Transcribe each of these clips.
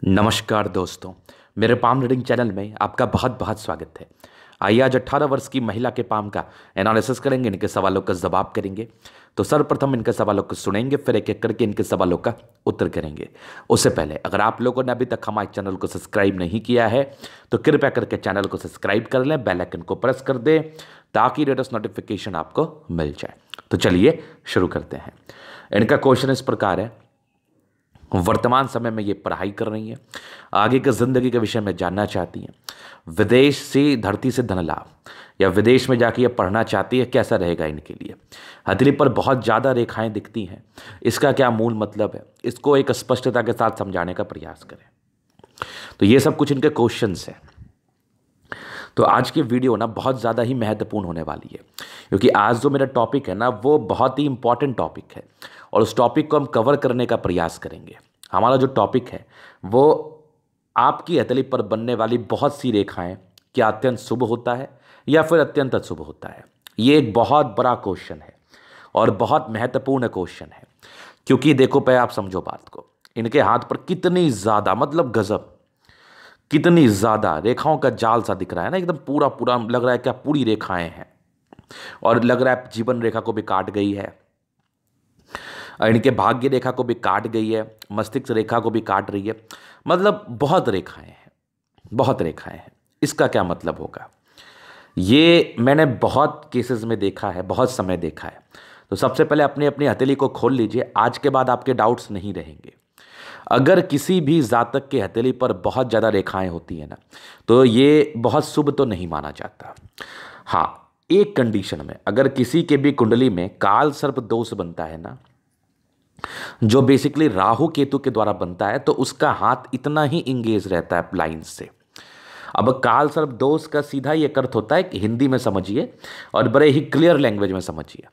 नमस्कार दोस्तों, मेरे पाम रीडिंग चैनल में आपका बहुत बहुत स्वागत है। आइए आज 18 वर्ष की महिला के पाम का एनालिसिस करेंगे, इनके सवालों का जवाब करेंगे। तो सर्वप्रथम इनके सवालों को सुनेंगे, फिर एक एक करके इनके सवालों का उत्तर करेंगे। उससे पहले अगर आप लोगों ने अभी तक हमारे चैनल को सब्सक्राइब नहीं किया है तो कृपया करके चैनल को सब्सक्राइब कर लें, बेल आइकन को प्रेस कर दें ताकि लेटेस्ट नोटिफिकेशन आपको मिल जाए। तो चलिए शुरू करते हैं। इनका क्वेश्चन इस प्रकार है, वर्तमान समय में ये पढ़ाई कर रही हैं, आगे के ज़िंदगी के विषय में जानना चाहती हैं, विदेश से धरती से धन लाभ या विदेश में जाके ये पढ़ना चाहती है, कैसा रहेगा इनके लिए। हथेली पर बहुत ज़्यादा रेखाएं दिखती हैं, इसका क्या मूल मतलब है, इसको एक स्पष्टता के साथ समझाने का प्रयास करें। तो ये सब कुछ इनके क्वेश्चंस हैं। तो आज की वीडियो ना बहुत ज़्यादा ही महत्वपूर्ण होने वाली है, क्योंकि आज जो मेरा टॉपिक है ना वो बहुत ही इंपॉर्टेंट टॉपिक है और उस टॉपिक को हम कवर करने का प्रयास करेंगे। हमारा जो टॉपिक है वो आपकी हथेली पर बनने वाली बहुत सी रेखाएं क्या अत्यंत शुभ होता है या फिर अत्यंत अशुभ होता है। ये एक बहुत बड़ा क्वेश्चन है और बहुत महत्वपूर्ण क्वेश्चन है, क्योंकि देखो पे आप समझो बात को, इनके हाथ पर कितनी ज़्यादा मतलब गजब, कितनी ज़्यादा रेखाओं का जाल सा दिख रहा है ना, एकदम पूरा पूरा लग रहा है क्या पूरी रेखाएं हैं और लग रहा है जीवन रेखा को भी काट गई है, इनके भाग्य रेखा को भी काट गई है, मस्तिष्क रेखा को भी काट रही है। मतलब बहुत रेखाएं हैं, बहुत रेखाएं हैं। इसका क्या मतलब होगा, ये मैंने बहुत केसेस में देखा है, बहुत समय देखा है। तो सबसे पहले अपनी अपनी हथेली को खोल लीजिए, आज के बाद आपके डाउट्स नहीं रहेंगे। अगर किसी भी जातक के हथेली पर बहुत ज़्यादा रेखाएं होती हैं ना, तो ये बहुत शुभ तो नहीं माना जाता। हाँ, एक कंडीशन में, अगर किसी के भी कुंडली में काल सर्प दोष बनता है ना, जो बेसिकली राहु केतु के द्वारा बनता है, तो उसका हाथ इतना ही इंगेज रहता है लाइन से। अब काल सर्प दोष का सीधा ये अर्थ होता है कि हिंदी में समझिए और बड़े ही क्लियर लैंग्वेज में समझिए।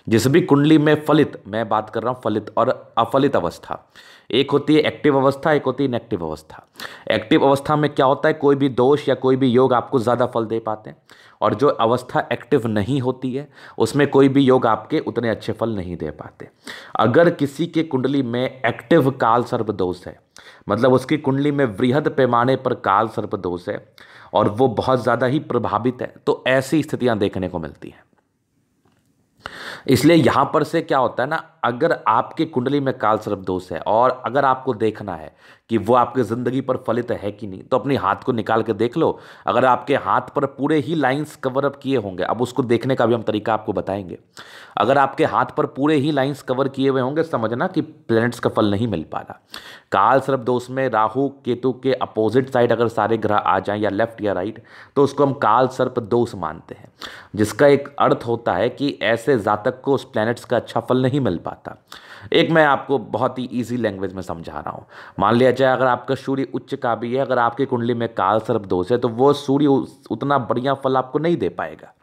जिस भी कुंडली में फलित, मैं बात कर रहा हूँ फलित और अफलित अवस्था, एक होती है एक्टिव अवस्था, एक होती है इनएक्टिव अवस्था। एक्टिव अवस्था में क्या होता है, कोई भी दोष या कोई भी योग आपको ज़्यादा फल दे पाते हैं, और जो अवस्था एक्टिव नहीं होती है उसमें कोई भी योग आपके उतने अच्छे फल नहीं दे पाते। अगर किसी के कुंडली में एक्टिव काल सर्प दोष है, मतलब उसकी कुंडली में वृहद पैमाने पर काल सर्प दोष है और वो बहुत ज़्यादा ही प्रभावित है, तो ऐसी स्थितियां देखने को मिलती हैं। इसलिए यहां पर से क्या होता है ना, अगर आपके कुंडली में काल सर्प दोष है और अगर आपको देखना है कि वो आपकी ज़िंदगी पर फलित है कि नहीं, तो अपने हाथ को निकाल के देख लो। अगर आपके हाथ पर पूरे ही लाइंस कवर अप किए होंगे, अब उसको देखने का भी हम तरीका आपको बताएंगे। अगर आपके हाथ पर पूरे ही लाइंस कवर किए हुए होंगे, समझना कि प्लैनेट्स का फल नहीं मिल पा रहा। काल सर्प दोष में राहु केतु के अपोजिट साइड अगर सारे ग्रह आ जाएं, या लेफ्ट या राइट, तो उसको हम काल सर्प दोष मानते हैं, जिसका एक अर्थ होता है कि ऐसे जातक को उस प्लैनेट्स का अच्छा फल नहीं मिल पाता। एक मैं आपको बहुत ही इजी लैंग्वेज में समझा रहा हूँ। मान लिया जाए अगर आपका सूर्य उच्च का भी है, अगर आपकी कुंडली में काल सर्प दोष है, तो वो सूर्य उतना बढ़िया फल आपको नहीं दे पाएगा।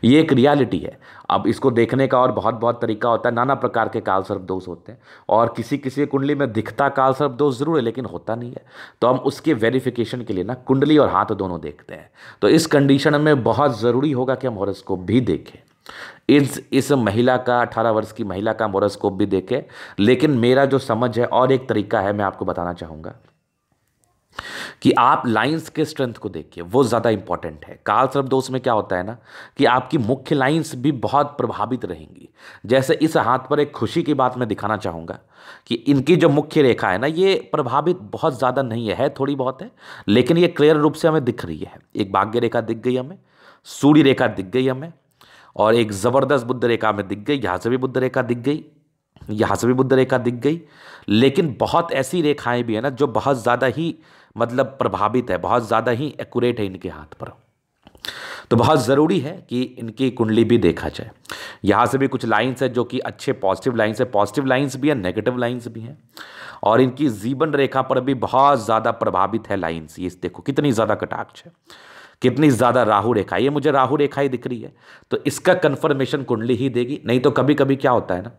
ये एक रियलिटी है। अब इसको देखने का और बहुत बहुत तरीका होता है, नाना प्रकार के काल सर्प दोष होते हैं और किसी किसी कुंडली में दिखता काल सर्प दोष जरूर है लेकिन होता नहीं है। तो हम उसके वेरिफिकेशन के लिए ना कुंडली और हाथ दोनों देखते हैं। तो इस कंडीशन में बहुत ज़रूरी होगा कि हम हॉरोस्कोप भी देखें। इस महिला का, 18 वर्ष की महिला का हॉरोस्कोप भी देखें। लेकिन मेरा जो समझ है और एक तरीका है, मैं आपको बताना चाहूँगा कि आप लाइंस के स्ट्रेंथ को देखिए, वो ज़्यादा इंपॉर्टेंट है। काल सर्प दोष में क्या होता है ना कि आपकी मुख्य लाइंस भी बहुत प्रभावित रहेंगी। जैसे इस हाथ पर एक खुशी की बात मैं दिखाना चाहूँगा कि इनकी जो मुख्य रेखा है ना, ये प्रभावित बहुत ज़्यादा नहीं है, थोड़ी बहुत है, लेकिन ये क्लियर रूप से हमें दिख रही है। एक भाग्य रेखा दिख गई हमें, सूर्य रेखा दिख गई हमें, और एक ज़बरदस्त बुध रेखा में दिख गई। यहाँ से भी बुध रेखा दिख गई, यहाँ से भी बुध रेखा दिख गई। लेकिन बहुत ऐसी रेखाएं भी है ना जो बहुत ज़्यादा ही मतलब प्रभावित है, बहुत ज़्यादा ही एक्यूरेट है इनके हाथ पर। तो बहुत ज़रूरी है कि इनकी कुंडली भी देखा जाए। यहाँ से भी कुछ लाइंस है जो कि अच्छे पॉजिटिव लाइंस है, पॉजिटिव लाइंस भी है, नेगेटिव लाइंस भी हैं। और इनकी जीवन रेखा पर भी बहुत ज़्यादा प्रभावित है लाइंस। ये देखो कितनी ज़्यादा कटाक्ष है, कितनी ज़्यादा राहु रेखा। ये मुझे राहु रेखा ही दिख रही है, तो इसका कन्फर्मेशन कुंडली ही देगी। नहीं तो कभी कभी क्या होता है ना,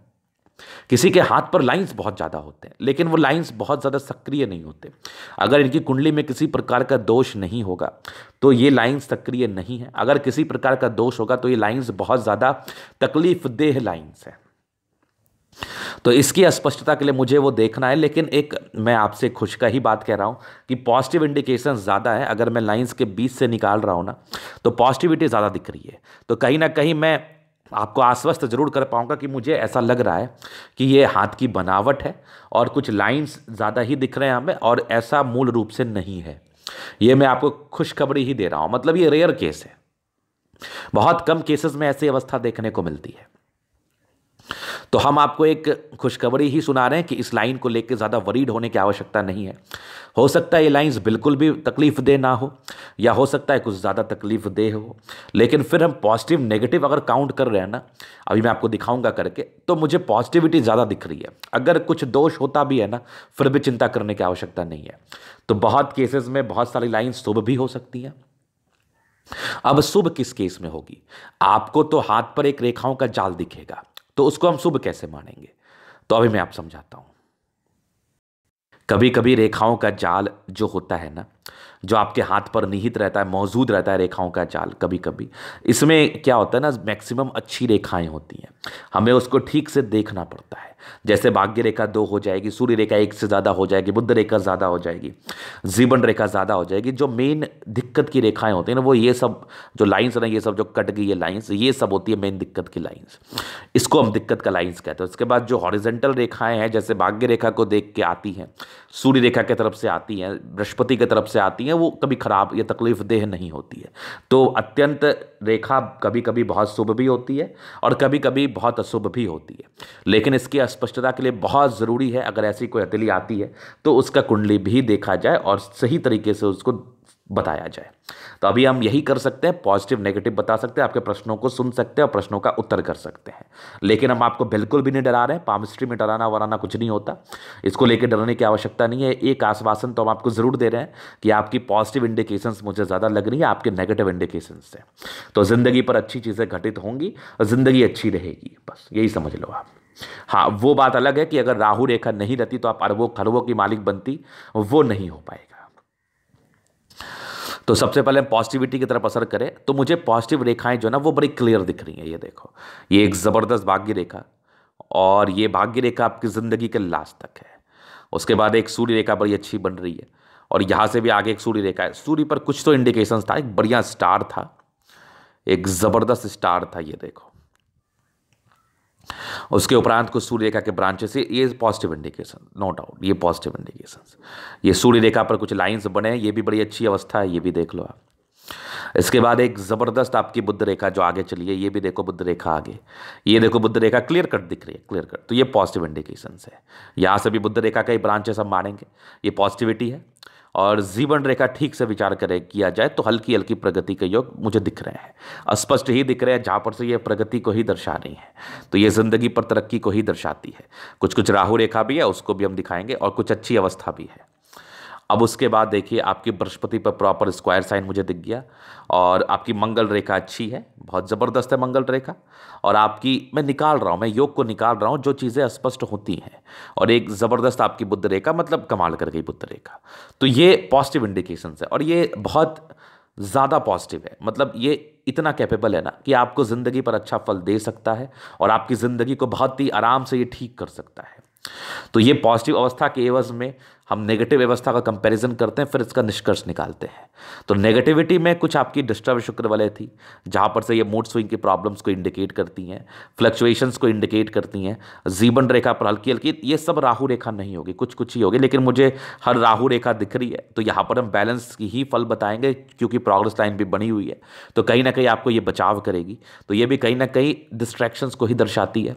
किसी के हाथ पर लाइंस बहुत ज़्यादा होते हैं लेकिन वो लाइंस बहुत ज़्यादा सक्रिय नहीं होते। अगर इनकी कुंडली में किसी प्रकार का दोष नहीं होगा तो ये लाइंस सक्रिय नहीं है। अगर किसी प्रकार का दोष होगा तो ये लाइंस बहुत ज़्यादा तकलीफ देह लाइंस है। तो इसकी स्पष्टता के लिए मुझे वो देखना है, लेकिन एक मैं आपसे खुश का ही बात कह रहा हूँ कि पॉजिटिव इंडिकेशन ज़्यादा है। अगर मैं लाइंस के बीच से निकाल रहा हूँ ना, तो पॉजिटिविटी ज़्यादा दिख रही है। तो कहीं ना कहीं मैं आपको आश्वस्त जरूर कर पाऊंगा कि मुझे ऐसा लग रहा है कि ये हाथ की बनावट है और कुछ लाइंस ज़्यादा ही दिख रहे हैं हमें, और ऐसा मूल रूप से नहीं है। ये मैं आपको खुशखबरी ही दे रहा हूँ, मतलब ये रेयर केस है। बहुत कम केसेस में ऐसी अवस्था देखने को मिलती है। तो हम आपको एक खुशखबरी ही सुना रहे हैं कि इस लाइन को लेकर ज़्यादा वरीड होने की आवश्यकता नहीं है। हो सकता है ये लाइंस बिल्कुल भी तकलीफ दे ना हो, या हो सकता है कुछ ज़्यादा तकलीफ दे हो, लेकिन फिर हम पॉजिटिव नेगेटिव अगर काउंट कर रहे हैं ना, अभी मैं आपको दिखाऊंगा करके, तो मुझे पॉजिटिविटी ज़्यादा दिख रही है। अगर कुछ दोष होता भी है ना, फिर भी चिंता करने की आवश्यकता नहीं है। तो बहुत केसेस में बहुत सारी लाइन्स शुभ भी हो सकती हैं। अब शुभ किस केस में होगी? आपको तो हाथ पर एक रेखाओं का जाल दिखेगा, तो उसको हम शुभ कैसे मानेंगे? तो अभी मैं आप समझाता हूं। कभी कभी रेखाओं का जाल जो होता है ना, जो आपके हाथ पर निहित रहता है, मौजूद रहता है रेखाओं का जाल, कभी कभी इसमें क्या होता है ना, मैक्सिमम अच्छी रेखाएं होती हैं। हमें उसको ठीक से देखना पड़ता है। जैसे भाग्य रेखा 2 हो जाएगी, सूर्य रेखा 1 से ज़्यादा हो जाएगी, बुध रेखा ज़्यादा हो जाएगी, जीवन रेखा ज़्यादा हो जाएगी। जो मेन दिक्कत की रेखाएं होती हैं ना, वो ये सब जो लाइंस है ना, ये सब जो कट गई है लाइंस, ये सब होती है मेन दिक्कत की लाइंस। इसको हम दिक्कत का लाइंस कहते हैं। उसके बाद जो हॉरिजेंटल रेखाएं हैं, जैसे भाग्य रेखा को देख के आती हैं, सूर्य रेखा की तरफ से आती हैं, बृहस्पति की तरफ से आती हैं, वो कभी खराब या तकलीफ देह नहीं होती है। तो अत्यंत रेखा कभी कभी बहुत शुभ भी होती है और कभी कभी बहुत अशुभ भी होती है। लेकिन इसकी स्पष्टता के लिए बहुत ज़रूरी है, अगर ऐसी कोई हथेली आती है तो उसका कुंडली भी देखा जाए और सही तरीके से उसको बताया जाए। तो अभी हम यही कर सकते हैं, पॉजिटिव नेगेटिव बता सकते हैं, आपके प्रश्नों को सुन सकते हैं और प्रश्नों का उत्तर कर सकते हैं। लेकिन हम आपको बिल्कुल भी नहीं डरा रहे हैं। पामिस्ट्री में डराना वराना कुछ नहीं होता, इसको लेकर डरने की आवश्यकता नहीं है। एक आश्वासन तो हम आपको ज़रूर दे रहे हैं कि आपकी पॉजिटिव इंडिकेशंस मुझे ज़्यादा लग रही है आपके नेगेटिव इंडिकेशंस से। तो ज़िंदगी पर अच्छी चीज़ें घटित होंगी और ज़िंदगी अच्छी रहेगी, बस यही समझ लो आप। हाँ, वो बात अलग है कि अगर राहु रेखा नहीं रहती तो आप अरबों खरबों की मालिक बनती, वो नहीं हो पाएगा। तो सबसे पहले पॉजिटिविटी की तरफ असर करें, तो मुझे पॉजिटिव रेखाएं जो ना वो बड़ी क्लियर दिख रही हैं। ये देखो, ये एक ज़बरदस्त भाग्य रेखा, और ये भाग्य रेखा आपकी ज़िंदगी के लास्ट तक है। उसके बाद एक सूर्य रेखा बड़ी अच्छी बन रही है, और यहाँ से भी आगे एक सूर्य रेखा है। सूर्य पर कुछ तो इंडिकेशंस था, एक बढ़िया स्टार था, एक ज़बरदस्त स्टार था, ये देखो। उसके उपरांत कुछ सूर्य रेखा के ब्रांचेस, ये पॉजिटिव इंडिकेशन, नो डाउट ये पॉजिटिव इंडिकेशंस। ये सूर्य रेखा पर कुछ लाइंस बने, ये भी बड़ी अच्छी अवस्था है, ये भी देख लो आप। इसके बाद एक ज़बरदस्त आपकी बुध रेखा जो आगे चली है, ये भी देखो बुध रेखा आगे, ये देखो बुध रेखा क्लियर कट दिख रही है, क्लियर कट। तो ये पॉजिटिव इंडिकेशंस है। यहाँ से भी बुध रेखा का ही ब्रांचेस हम मानेंगे, ये पॉजिटिविटी है। और जीवन रेखा ठीक से विचार करें किया जाए तो हल्की हल्की प्रगति के योग मुझे दिख रहे हैं, स्पष्ट ही दिख रहे हैं, जहाँ पर से ये प्रगति को ही दर्शा रही है। तो ये जिंदगी पर तरक्की को ही दर्शाती है। कुछ कुछ राहु रेखा भी है, उसको भी हम दिखाएंगे, और कुछ अच्छी अवस्था भी है। अब उसके बाद देखिए आपकी बृहस्पति पर प्रॉपर स्क्वायर साइन मुझे दिख गया, और आपकी मंगल रेखा अच्छी है, बहुत ज़बरदस्त है मंगल रेखा। और आपकी मैं निकाल रहा हूँ, मैं योग को निकाल रहा हूँ, जो चीज़ें स्पष्ट होती हैं। और एक ज़बरदस्त आपकी बुध रेखा, मतलब कमाल कर गई बुध रेखा। तो ये पॉजिटिव इंडिकेशंस है, और ये बहुत ज़्यादा पॉजिटिव है। मतलब ये इतना कैपेबल है ना कि आपको ज़िंदगी पर अच्छा फल दे सकता है, और आपकी ज़िंदगी को बहुत ही आराम से ये ठीक कर सकता है। तो ये पॉजिटिव अवस्था के एवज में हम नेगेटिव अवस्था का कंपैरिजन करते हैं, फिर इसका निष्कर्ष निकालते हैं। तो नेगेटिविटी में कुछ आपकी डिस्टर्ब शुक्र वाले थी, जहाँ पर से ये मूड स्विंग की प्रॉब्लम्स को इंडिकेट करती हैं, फ्लक्चुएशंस को इंडिकेट करती हैं। जीवन रेखा पर हल्की हल्की, ये सब राहु रेखा नहीं होगी, कुछ कुछ ही होगी, लेकिन मुझे हर राहु रेखा दिख रही है। तो यहाँ पर हम बैलेंस की ही फल बताएंगे, क्योंकि प्रोग्रेस लाइन भी बनी हुई है, तो कहीं ना कहीं आपको ये बचाव करेगी। तो ये भी कहीं ना कहीं डिस्ट्रैक्शंस को ही दर्शाती है।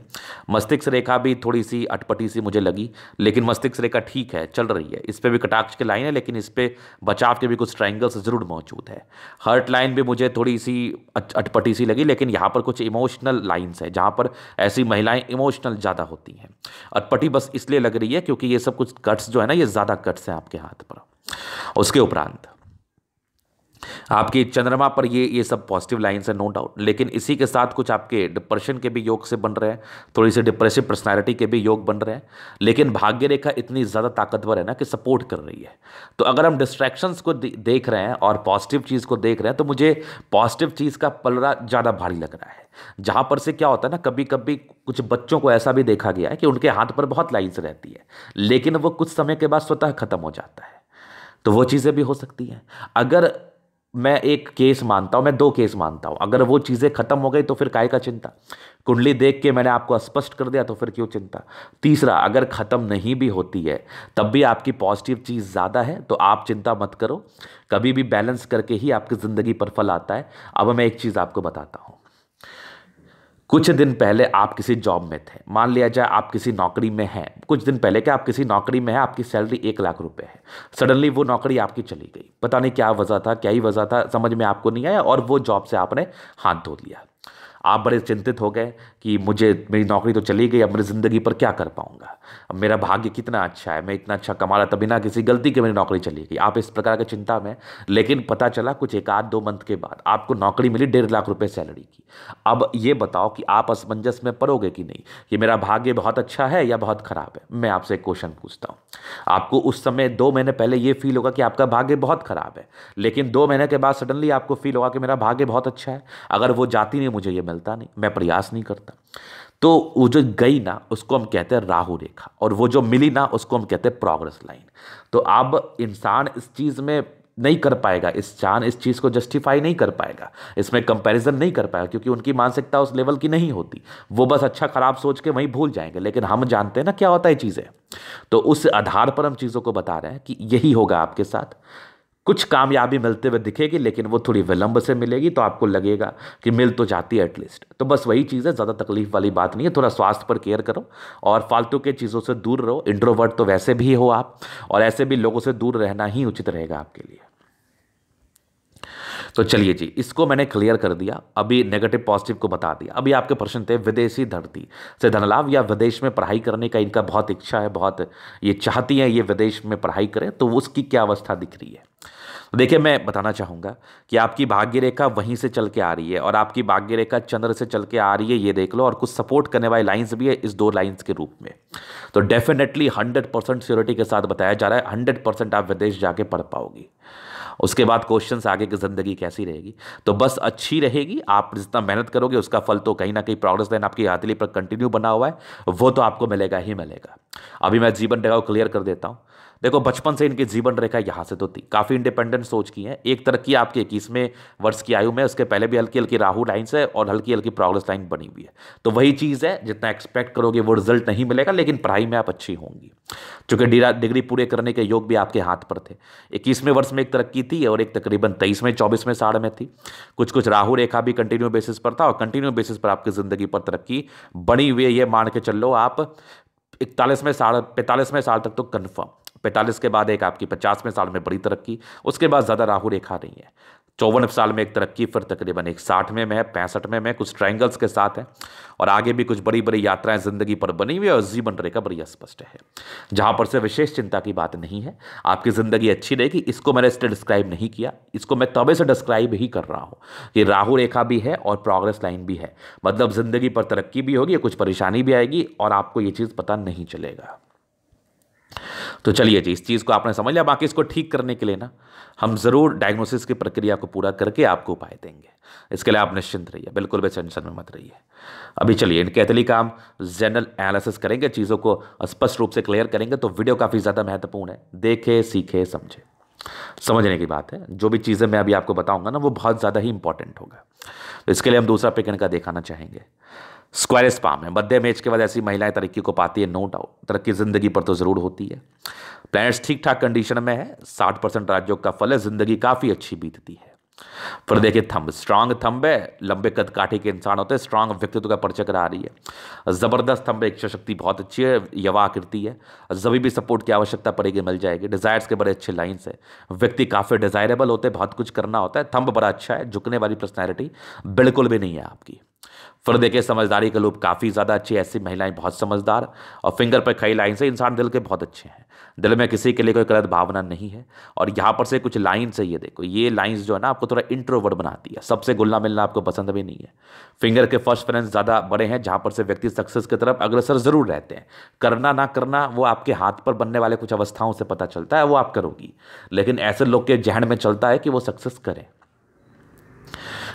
मस्तिष्क रेखा भी थोड़ी सी अटपटी सी मुझे लगी, लेकिन मस्तिष्क रेखा ठीक है, चल रही है। इस पे भी कटाक्ष की लाइन है, लेकिन इस पे बचाव के भी कुछ ट्रायंगल्स जरूर मौजूद है। हर्ट लाइन भी मुझे थोड़ी सी अटपटी सी लगी, लेकिन यहाँ पर कुछ इमोशनल लाइंस है, जहाँ पर ऐसी महिलाएं इमोशनल ज़्यादा होती हैं। अटपटी बस इसलिए लग रही है क्योंकि ये सब कुछ कट्स जो है ना, ये ज़्यादा कट्स हैं आपके हाथ पर। उसके उपरांत आपकी चंद्रमा पर ये सब पॉजिटिव लाइन्स है, नो डाउट, लेकिन इसी के साथ कुछ आपके डिप्रेशन के भी योग से बन रहे हैं, थोड़ी सी डिप्रेसिव पर्सनालिटी के भी योग बन रहे हैं। लेकिन भाग्य रेखा इतनी ज़्यादा ताकतवर है ना कि सपोर्ट कर रही है। तो अगर हम डिस्ट्रैक्शंस को देख रहे हैं और पॉजिटिव चीज़ को देख रहे हैं, तो मुझे पॉजिटिव चीज़ का पलड़ा ज़्यादा भारी लग रहा है। जहाँ पर से क्या होता है ना, कभी कभी कुछ बच्चों को ऐसा भी देखा गया है कि उनके हाथ पर बहुत लाइन्स रहती है, लेकिन वो कुछ समय के बाद स्वतः खत्म हो जाता है। तो वो चीज़ें भी हो सकती हैं। अगर मैं एक केस मानता हूं, मैं दो केस मानता हूं, अगर वो चीज़ें खत्म हो गई तो फिर काय का चिंता। कुंडली देख के मैंने आपको स्पष्ट कर दिया तो फिर क्यों चिंता। तीसरा, अगर खत्म नहीं भी होती है तब भी आपकी पॉजिटिव चीज़ ज़्यादा है तो आप चिंता मत करो, कभी भी बैलेंस करके ही आपकी ज़िंदगी पर फल आता है। अब मैं एक चीज़ आपको बताता हूँ। कुछ दिन पहले आप किसी जॉब में थे, मान लिया जाए आप किसी नौकरी में हैं, कुछ दिन पहले क्या आप किसी नौकरी में हैं, आपकी सैलरी 1 लाख रुपए है, सडनली वो नौकरी आपकी चली गई, पता नहीं क्या वजह था, क्या ही वजह था, समझ में आपको नहीं आया और वो जॉब से आपने हाथ धो लिया। आप बड़े चिंतित हो गए कि मेरी नौकरी तो चली गई, अब मेरी ज़िंदगी पर क्या कर पाऊंगा, अब मेरा भाग्य कितना अच्छा है, मैं इतना अच्छा कमा रहा था, बिना किसी गलती के मेरी नौकरी चली गई। आप इस प्रकार की चिंता में, लेकिन पता चला कुछ 1 आध 2 मंथ के बाद आपको नौकरी मिली 1.5 लाख रुपए सैलरी की। अब ये बताओ कि आप असमंजस में पड़ोगे कि नहीं कि मेरा भाग्य बहुत अच्छा है या बहुत खराब है। मैं आपसे एक क्वेश्चन पूछता हूँ, आपको उस समय 2 महीने पहले ये फील होगा कि आपका भाग्य बहुत खराब है, लेकिन 2 महीने के बाद सडनली आपको फील होगा कि मेरा भाग्य बहुत अच्छा है, अगर वो जाती नहीं मुझे ये मिलता नहीं, मैं प्रयास नहीं करता। तो वो जो गई ना उसको हम कहते हैं राहु रेखा, और वो जो मिली ना उसको हम कहते हैं प्रोग्रेस लाइन। तो अब इंसान इस चीज़ में नहीं कर पाएगा, इस चीज़ को जस्टिफाई नहीं कर पाएगा, इसमें कंपैरिजन नहीं कर पाएगा, क्योंकि उनकी मानसिकता उस लेवल की नहीं होती। वो बस अच्छा खराब सोच के वहीं भूल जाएंगे, लेकिन हम जानते हैं ना क्या होता है चीज़ें। तो उस आधार पर हम चीज़ों को बता रहे हैं कि यही होगा आपके साथ। कुछ कामयाबी मिलते हुए दिखेगी, लेकिन वो थोड़ी विलंब से मिलेगी, तो आपको लगेगा कि मिल तो जाती है एटलीस्ट। तो बस वही चीज़ है, ज़्यादा तकलीफ वाली बात नहीं है। थोड़ा स्वास्थ्य पर केयर करो और फालतू के चीज़ों से दूर रहो। इंट्रोवर्ट तो वैसे भी हो आप, और ऐसे भी लोगों से दूर रहना ही उचित रहेगा आपके लिए। तो चलिए जी, इसको मैंने क्लियर कर दिया। अभी नेगेटिव पॉजिटिव को बता दिया। अभी आपके प्रश्न थे विदेशी धरती से धनलाभ या विदेश में पढ़ाई करने का इनका बहुत इच्छा है, बहुत ये चाहती हैं ये विदेश में पढ़ाई करें, तो उसकी क्या अवस्था दिख रही है। तो देखिए, मैं बताना चाहूँगा कि आपकी भाग्य रेखा वहीं से चल के आ रही है, और आपकी भाग्य रेखा चंद्र से चल के आ रही है, ये देख लो, और कुछ सपोर्ट करने वाली लाइंस भी है इस 2 लाइंस के रूप में। तो डेफिनेटली 100% श्योरिटी के साथ बताया जा रहा है 100% आप विदेश जाके पढ़ पाओगी। उसके बाद क्वेश्चंस आगे की ज़िंदगी कैसी रहेगी, तो बस अच्छी रहेगी। आप जितना मेहनत करोगे उसका फल तो कहीं ना कहीं प्रोग्रेस लाइन आपकी हथेली पर कंटिन्यू बना हुआ है, वो तो आपको मिलेगा ही मिलेगा। अभी मैं जीवन रेखा को क्लियर कर देता हूँ। देखो, बचपन से इनकी जीवन रेखा यहाँ से तो थी, काफ़ी इंडिपेंडेंट सोच की है। एक तरक्की आपके 21वें वर्ष की आयु में, उसके पहले भी हल्की हल्की राहु लाइन्स है और हल्की हल्की प्रोग्रेस लाइन बनी हुई है। तो वही चीज़ है, जितना एक्सपेक्ट करोगे वो रिजल्ट नहीं मिलेगा, लेकिन पढ़ाई में आप अच्छी होंगी, चूंकि डिग्री पूरे करने के योग भी आपके हाथ पर थे। 21वें वर्ष में एक तरक्की थी और एक तकरीबन 23वें 24वें साल में थी। कुछ कुछ राहु रेखा भी कंटिन्यू बेसिस पर था, और कंटिन्यू बेसिस पर आपकी ज़िंदगी पर तरक्की बनी हुई है। ये मान के चल लो आप 45वें साल तक तो कन्फर्म। 45 के बाद एक आपकी 50वें साल में बड़ी तरक्की, उसके बाद ज़्यादा राहु रेखा नहीं है। 54 साल में एक तरक्की, फिर तकरीबन एक 60वें में है, 65वें में कुछ ट्रायंगल्स के साथ है, और आगे भी कुछ बड़ी बड़ी यात्राएं जिंदगी पर बनी हुई है, और जीवन रेखा बड़ी स्पष्ट है, जहां पर से विशेष चिंता की बात नहीं है। आपकी जिंदगी अच्छी रहेगी। इसको मैंने इसलिए डिस्क्राइब नहीं किया, इसको मैं तबे से डिस्क्राइब ही कर रहा हूं कि राहु रेखा भी है और प्रोग्रेस लाइन भी है, मतलब जिंदगी पर तरक्की भी होगी, कुछ परेशानी भी आएगी, और आपको ये चीज़ पता नहीं चलेगा। तो चलिए जी, इस चीज़ को आपने समझ लिया। बाकी इसको ठीक करने के लिए ना हम ज़रूर डायग्नोसिस की प्रक्रिया को पूरा करके आपको उपाय देंगे। इसके लिए आप निश्चिंत रहिए, बिल्कुल भी टेंशन में मत रहिए। अभी चलिए, इनके कैथली का हम जनरल एनालिसिस करेंगे, चीज़ों को स्पष्ट रूप से क्लियर करेंगे। तो वीडियो काफ़ी ज़्यादा महत्वपूर्ण है, देखे सीखे समझे, समझने की बात है। जो भी चीज़ें मैं अभी आपको बताऊंगा ना वो बहुत ज़्यादा ही इंपॉर्टेंट होगा। तो इसके लिए हम दूसरा पिक इनका दिखाना चाहेंगे। स्क्वायर स्पाम है, मध्यम एज के बाद ऐसी महिलाएं तरक्की को पाती है, नो डाउट। तरक्की जिंदगी पर तो जरूर होती है। प्लैनेट्स ठीक ठाक कंडीशन में है, 60% राजयोग का फल है, जिंदगी काफ़ी अच्छी बीतती है। फिर देखिए, थंब स्ट्रांग थंब है, लंबे कद काठी के इंसान होते हैं, स्ट्रांग व्यक्तित्व का परिचय करा रही है। जबरदस्त थंब है, इच्छा शक्ति बहुत अच्छी है, युवा आकृति है, जब भी सपोर्ट की आवश्यकता पड़ेगी मिल जाएगी। डिजायर्स के बड़े अच्छे लाइन्स है, व्यक्ति काफ़ी डिजायरेबल होते हैं, बहुत कुछ करना होता है। थंब बड़ा अच्छा है, झुकने वाली पर्सनैलिटी बिल्कुल भी नहीं है आपकी। फिर देखिए समझदारी का लोग काफ़ी ज़्यादा अच्छी, ऐसी महिलाएं बहुत समझदार। और फिंगर पर कई लाइन से इंसान दिल के बहुत अच्छे हैं, दिल में किसी के लिए कोई गलत भावना नहीं है। और यहाँ पर से कुछ लाइन से ये देखो, ये लाइंस जो है ना आपको थोड़ा इंट्रोवर्ट बनाती है, सबसे घुलना मिलना आपको पसंद भी नहीं है। फिंगर के फर्स्ट फ्रेंड्स ज़्यादा बड़े हैं, जहाँ पर से व्यक्ति सक्सेस की तरफ अग्रसर जरूर रहते हैं। करना ना करना वो आपके हाथ पर बनने वाले कुछ अवस्थाओं से पता चलता है, वो आप करोगी, लेकिन ऐसे लोग के जहन में चलता है कि वो सक्सेस करें।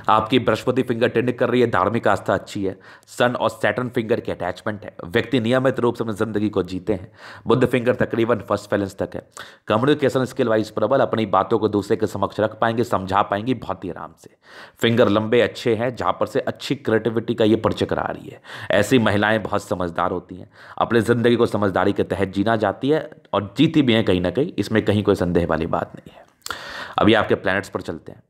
आपकी बृहस्पति फिंगर टेंड कर रही है, धार्मिक आस्था अच्छी है। सन और सैटर्न फिंगर की अटैचमेंट है, व्यक्ति नियमित रूप से अपनी जिंदगी को जीते हैं। बुध फिंगर तकरीबन फर्स्ट बैलेंस तक है। कम्युनिकेशन स्किल वाइज प्रबल, अपनी बातों को दूसरे के समक्ष रख पाएंगे, समझा पाएंगे बहुत ही आराम से। फिंगर लंबे अच्छे हैं, जहां पर से अच्छी क्रिएटिविटी का ये परिचय करा रही है। ऐसी महिलाएं बहुत समझदार होती हैं, अपनी जिंदगी को समझदारी के तहत जीना जाती है और जीती भी हैं कहीं ना कहीं, इसमें कहीं कोई संदेह वाली बात नहीं है। अभी आपके प्लैनेट्स पर चलते हैं।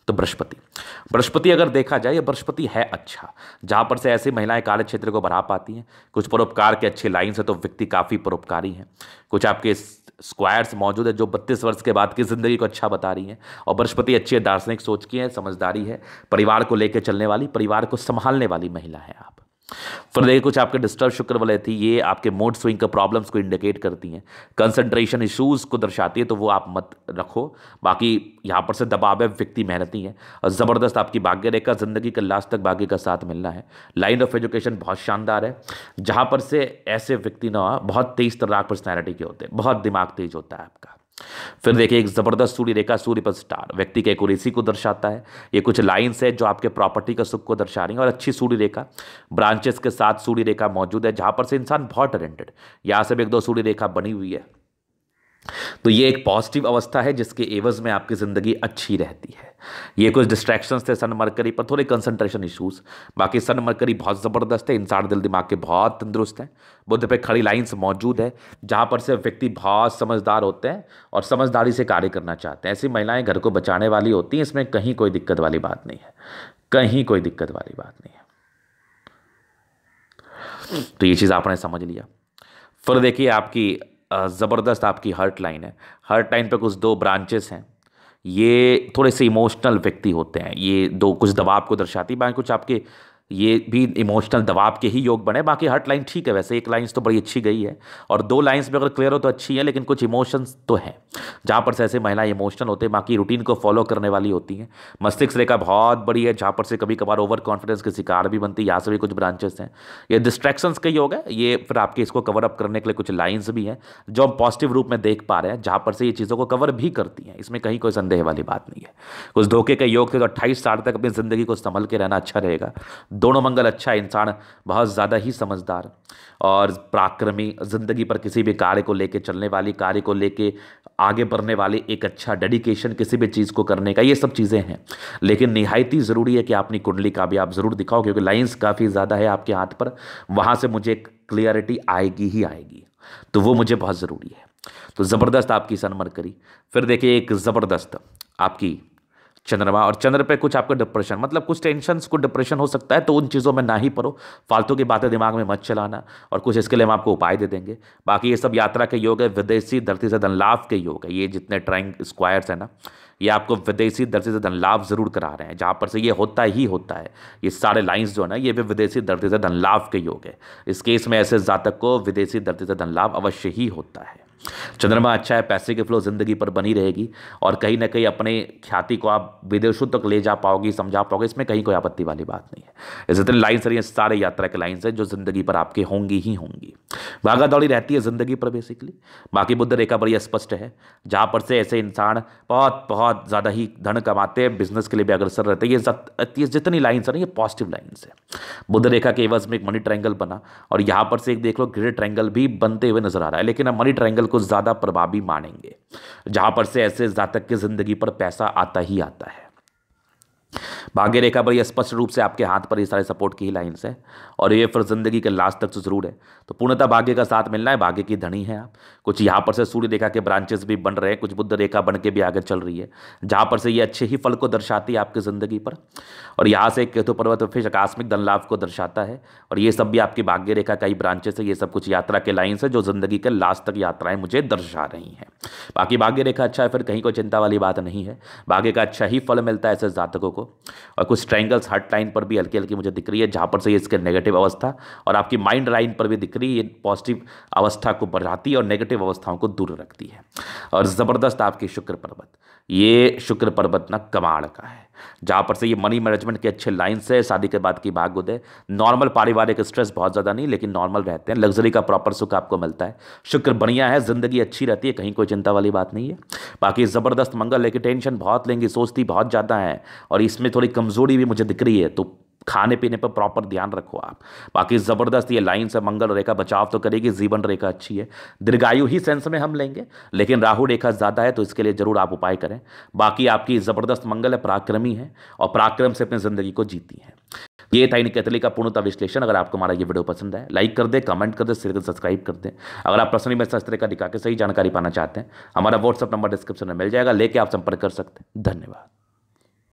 तो बृहस्पति अगर देखा जाए, ये बृहस्पति है अच्छा, जहां पर से ऐसी महिलाएं कार्य क्षेत्र को बढ़ा पाती हैं। कुछ परोपकार के अच्छे लाइन से तो व्यक्ति काफ़ी परोपकारी हैं। कुछ आपके स्क्वायर्स मौजूद है जो 32 वर्ष के बाद की जिंदगी को अच्छा बता रही हैं। और बृहस्पति अच्छी है, दार्शनिक सोच की है, समझदारी है, परिवार को लेकर चलने वाली, परिवार को संभालने वाली महिला है आप। फिर देखिए कुछ आपके डिस्टर्ब शुक्र वाले थी, ये आपके मूड स्विंग का प्रॉब्लम्स को इंडिकेट करती हैं, कंसंट्रेशन इश्यूज को दर्शाती है, तो वो आप मत रखो। बाकी यहाँ पर से दबाव है, व्यक्ति मेहनती है और ज़बरदस्त आपकी भाग्य रेखा, जिंदगी के लास्ट तक भाग्य का साथ मिलना है। लाइन ऑफ एजुकेशन बहुत शानदार है, जहाँ पर से ऐसे व्यक्ति ना बहुत तेज तर्राक पर्सनैलिटी के होते हैं, बहुत दिमाग तेज होता है आपका। फिर देखिए एक जबरदस्त सूर्य रेखा, सूर्य पर स्टार, व्यक्ति के एक्यूरेसी को दर्शाता है। ये कुछ लाइंस है जो आपके प्रॉपर्टी का सुख को दर्शा रही हैं। और अच्छी सूर्य रेखा ब्रांचेस के साथ सूर्य रेखा मौजूद है, जहां पर से इंसान बहुत टैलेंटेड, यहां से भी एक दो सूर्य रेखा बनी हुई है। तो ये एक पॉजिटिव अवस्था है जिसके एवज में आपकी ज़िंदगी अच्छी रहती है। ये कुछ डिस्ट्रैक्शंस थे सन मरकरी पर, थोड़े कंसंट्रेशन इश्यूज। बाकी सन मरकरी बहुत ज़बरदस्त है, इंसान दिल दिमाग के बहुत तंदुरुस्त हैं। बुध पे खड़ी लाइंस मौजूद है, जहाँ पर से व्यक्ति बहुत समझदार होते हैं और समझदारी से कार्य करना चाहते हैं। ऐसी महिलाएं घर को बचाने वाली होती हैं, इसमें कहीं कोई दिक्कत वाली बात नहीं है, कहीं कोई दिक्कत वाली बात नहीं है। तो ये चीज़ आपने समझ लिया। फिर देखिए आपकी ज़बरदस्त आपकी हर्ट लाइन है। हर्ट लाइन पे कुछ दो ब्रांचेस हैं, ये थोड़े से इमोशनल व्यक्ति होते हैं। ये दो कुछ दबाव को दर्शाती, बाकी कुछ आपके ये भी इमोशनल दबाव के ही योग बने। बाकी हर्ट लाइन ठीक है, वैसे एक लाइन्स तो बड़ी अच्छी गई है और दो लाइन्स भी अगर क्लियर हो तो अच्छी है, लेकिन कुछ इमोशंस तो हैं जहाँ पर से ऐसे महिलाएं इमोशनल होते हैं। बाकी रूटीन को फॉलो करने वाली होती हैं। मस्तिष्क रेखा बहुत बड़ी है, जहाँ पर से कभी कभार ओवर कॉन्फिडेंस के शिकार भी बनती है। यहाँ से भी कुछ ब्रांचेस हैं। ये डिस्ट्रैक्शंस का ही योग है, ये फिर आपके इसको कवर अप करने के लिए कुछ लाइन्स भी हैं जो हम पॉजिटिव रूप में देख पा रहे हैं, जहाँ पर से ये चीज़ों को कवर भी करती हैं। इसमें कहीं कोई संदेह वाली बात नहीं है। कुछ धोखे के योग थे तो 28 साल तक अपनी ज़िंदगी को संभल के रहना अच्छा रहेगा। दोनों मंगल अच्छा, इंसान बहुत ज़्यादा ही समझदार और पराक्रमी, जिंदगी पर किसी भी कार्य को लेकर चलने वाली, कार्य को लेकर आगे बढ़ने वाली, एक अच्छा डेडिकेशन किसी भी चीज़ को करने का, ये सब चीज़ें हैं। लेकिन निहायती ज़रूरी है कि अपनी कुंडली का भी आप ज़रूर दिखाओ, क्योंकि लाइंस काफ़ी ज़्यादा है आपके हाथ पर, वहाँ से मुझे क्लियरिटी आएगी ही आएगी, तो वो मुझे बहुत ज़रूरी है। तो ज़बरदस्त आपकी सन मरकरी। फिर देखिए एक ज़बरदस्त आपकी चंद्रमा, और चंद्र पे कुछ आपका डिप्रेशन, मतलब कुछ टेंशन्स को डिप्रेशन हो सकता है, तो उन चीज़ों में ना ही पड़ो, फालतू की बातें दिमाग में मत चलाना। और कुछ इसके लिए हम आपको उपाय दे देंगे। बाकी ये सब यात्रा के योग है, विदेशी धरती से धन लाभ के योग है। ये जितने ट्राइंग स्क्वायर्स है ना, ये आपको विदेशी धरती से धन लाभ जरूर करा रहे हैं, जहाँ पर से ये होता ही होता है। ये सारे लाइंस जो है ना, ये भी विदेशी धरती से धन लाभ के योग है। इस केस में ऐसे जातक को विदेशी धरती से धन लाभ अवश्य ही होता है। चंद्रमा अच्छा है, पैसे की फ्लो जिंदगी पर बनी रहेगी और कहीं ना कहीं अपने ख्याति को आप विदेशों तक ले जा पाओगी, समझा पाओगे, इसमें कहीं कोई आपत्ति वाली बात नहीं है। इस जितने लाइन्स हैं, सारे यात्रा के लाइन्स हैं जो जिंदगी पर आपके होंगी ही होंगी। भागा दौड़ी रहती है जिंदगी पर बेसिकली। बाकी बुध रेखा बड़ी स्पष्ट है, जहाँ पर से ऐसे इंसान बहुत बहुत ज़्यादा ही धन कमाते हैं, बिजनेस के लिए भी अग्रसर रहते हैं। ये जितनी लाइन्स है ना, ये पॉजिटिव लाइन्स है। बुध रेखा के एवज में एक मनी ट्रायंगल बना और यहाँ पर से एक देख लो ग्रेट ट्रायंगल भी बनते हुए नजर आ रहा है, लेकिन हम मनी ट्रायंगल को ज़्यादा प्रभावी मानेंगे, जहां पर से ऐसे जातक की जिंदगी पर पैसा आता ही आता है। भाग्य रेखा बड़ी स्पष्ट रूप से आपके हाथ पर ये सारे सपोर्ट की ही लाइन्स है और ये फिर जिंदगी के लास्ट तक तो जरूर है। तो पूर्णतः भाग्य का साथ मिलना है, भाग्य की धनी है आप। कुछ यहाँ पर से सूर्य रेखा के ब्रांचेस भी बन रहे हैं, कुछ बुध रेखा बन के भी आगे चल रही है, जहाँ पर से ये अच्छे ही फल को दर्शाती है आपकी जिंदगी पर। और यहाँ से केतु पर्वत फिर आकस्मिक धन लाभ को दर्शाता है और ये सब भी आपकी भाग्य रेखा का ही ब्रांचेस है। ये सब कुछ यात्रा के लाइन्स है जो जिंदगी के लास्ट तक यात्राएं मुझे दर्शा रही हैं। बाकी भाग्य रेखा अच्छा है, फिर कहीं कोई चिंता वाली बात नहीं है। भाग्य का अच्छा ही फल मिलता है ऐसे जातकों को। और कुछ ट्रायंगल्स हार्ट लाइन पर भी हल्की हल्की मुझे दिख रही है, जहाँ पर से ये इसके नेगेटिव अवस्था, और आपकी माइंड लाइन पर भी दिख रही है। ये पॉजिटिव अवस्था को बढ़ाती है और नेगेटिव अवस्थाओं को दूर रखती है। और ज़बरदस्त आपकी शुक्र पर्वत, ये शुक्र पर्वत ना कमाल का है, जहाँ पर से ये मनी मैनेजमेंट के अच्छे लाइन्स है, शादी के बाद की भाग उदय, नॉर्मल पारिवारिक स्ट्रेस बहुत ज़्यादा नहीं, लेकिन नॉर्मल रहते हैं, लग्जरी का प्रॉपर सुख आपको मिलता है, शुक्र बढ़िया है, जिंदगी अच्छी रहती है, कहीं कोई चिंता वाली बात नहीं है। बाकी ज़बरदस्त मंगल, लेकिन टेंशन बहुत लेंगी, सोचती बहुत ज़्यादा है, और इसमें थोड़ी कमजोरी भी मुझे दिख रही है, तो खाने पीने पर प्रॉपर ध्यान रखो आप। बाकी ज़बरदस्त ये लाइन से मंगल रेखा बचाव तो करेगी, जीवन रेखा अच्छी है, दीर्घायु ही सेंस में हम लेंगे, लेकिन राहु रेखा ज़्यादा है, तो इसके लिए जरूर आप उपाय करें। बाकी आपकी ज़बरदस्त मंगल है, पराक्रमी है, और पराक्रम से अपनी ज़िंदगी को जीती है। ये था इनकी केतली का पूर्णतः विश्लेषण। अगर आपको हमारा ये वीडियो पसंद है, लाइक कर दे, कमेंट कर दे, शेयर कर, सब्सक्राइब कर दे। अगर आप पर्सनली मेरे साथ इस तरह का दिखा के सही जानकारी पाना चाहते हैं, हमारा व्हाट्सअप नंबर डिस्क्रिप्शन में मिल जाएगा, लेके आप संपर्क कर सकते हैं। धन्यवाद।